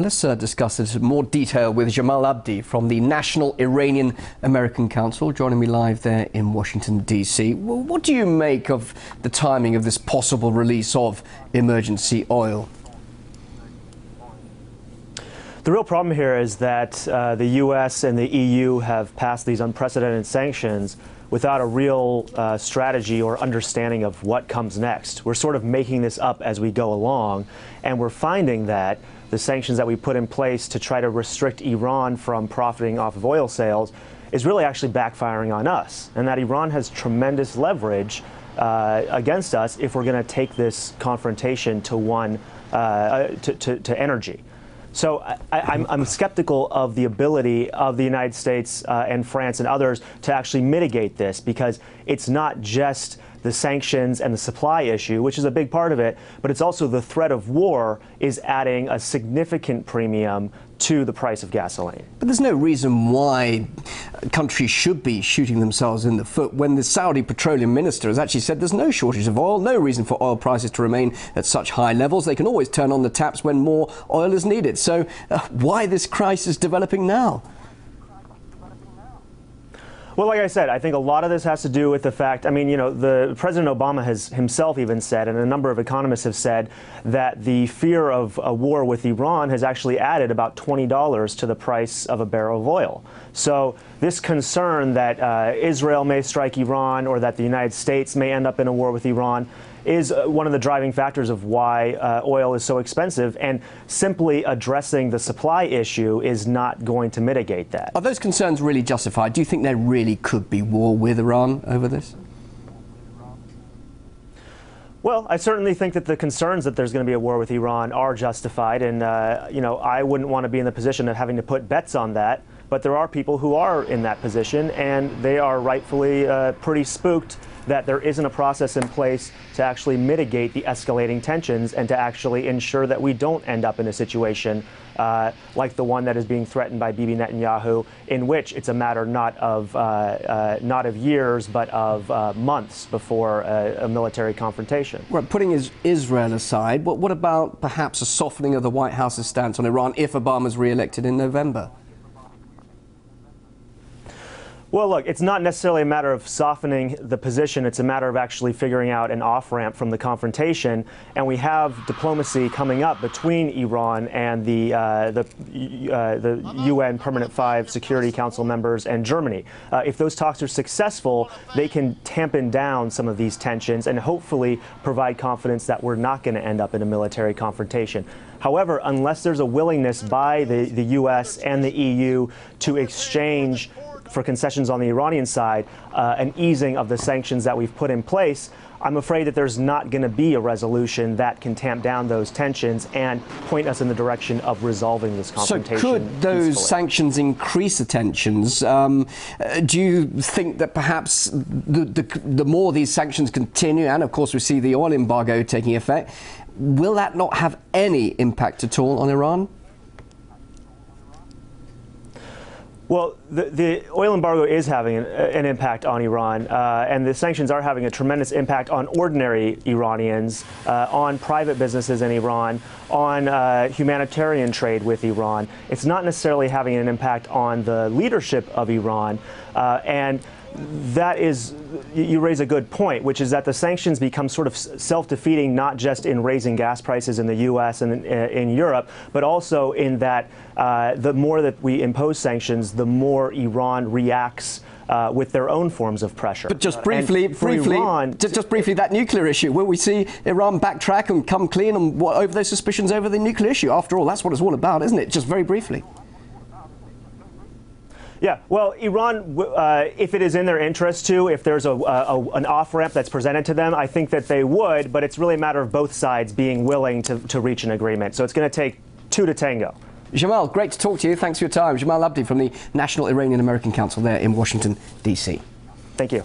Let's discuss this in more detail with Jamal Abdi from the National Iranian-American Council, joining me live there in Washington, D.C. Well, what do you make of the timing of this possible release of emergency oil? The real problem here is that the U.S. and the EU have passed these unprecedented sanctions without a real strategy or understanding of what comes next. We're sort of making this up as we go along, and we're finding that the sanctions that we put in place to try to restrict Iran from profiting off of oil sales is really actually backfiring on us, and that Iran has tremendous leverage against us if we're going to take this confrontation to energy. So I'm skeptical of the ability of the United States and France and others to actually mitigate this, because it's not just the sanctions and the supply issue, which is a big part of it, but it's also the threat of war is adding a significant premium to the price of gasoline. But there's no reason why countries should be shooting themselves in the foot when the Saudi petroleum minister has actually said there's no shortage of oil, no reason for oil prices to remain at such high levels. They can always turn on the taps when more oil is needed. So why this crisis developing now? Well, like I said, I think a lot of this has to do with the fact, I mean, you know, the President Obama has himself even said, and a number of economists have said, that the fear of a war with Iran has actually added about $20 to the price of a barrel of oil. So this concern that Israel may strike Iran or that the United States may end up in a war with Iran is one of the driving factors of why oil is so expensive, and simply addressing the supply issue is not going to mitigate that. Are those concerns really justified? Do you think there really could be war with Iran over this? Well, I certainly think that the concerns that there's going to be a war with Iran are justified, and you know, I wouldn't want to be in the position of having to put bets on that. But there are people who are in that position, and they are rightfully pretty spooked that there isn't a process in place to actually mitigate the escalating tensions and to actually ensure that we don't end up in a situation like the one that is being threatened by Bibi Netanyahu, in which it's a matter not of years, but of months before a military confrontation. Right, putting Israel aside, what about perhaps a softening of the White House's stance on Iran if Obama's re-elected in November? Well, look, it's not necessarily a matter of softening the position. It's a matter of actually figuring out an off-ramp from the confrontation. And we have diplomacy coming up between Iran and the UN Permanent 5 Security Council members and Germany. If those talks are successful, they can tampen down some of these tensions and hopefully provide confidence that we're not going to end up in a military confrontation. However, unless there's a willingness by the US and the EU to exchange for concessions on the Iranian side, an easing of the sanctions that we've put in place, I'm afraid that there's not going to be a resolution that can tamp down those tensions and point us in the direction of resolving this confrontation. So could those sanctions increase the tensions? Do you think that perhaps the more these sanctions continue, and of course we see the oil embargo taking effect, will that not have any impact at all on Iran? Well, the oil embargo is having an impact on Iran, and the sanctions are having a tremendous impact on ordinary Iranians, on private businesses in Iran, on humanitarian trade with Iran. It's not necessarily having an impact on the leadership of Iran, and that is, you raise a good point, which is that the sanctions become sort of self-defeating, not just in raising gas prices in the U.S. and in Europe, but also in that the more that we impose sanctions, the more Iran reacts with their own forms of pressure. But just briefly, that nuclear issue, will we see Iran backtrack and come clean over those suspicions over the nuclear issue? After all, that's what it's all about, isn't it? Just very briefly. Yeah, well, Iran, if it is in their interest to, if there's an off-ramp that's presented to them, I think that they would, but it's really a matter of both sides being willing to reach an agreement. So it's going to take two to tango. Jamal, great to talk to you. Thanks for your time. Jamal Abdi from the National Iranian-American Council there in Washington, D.C. Thank you.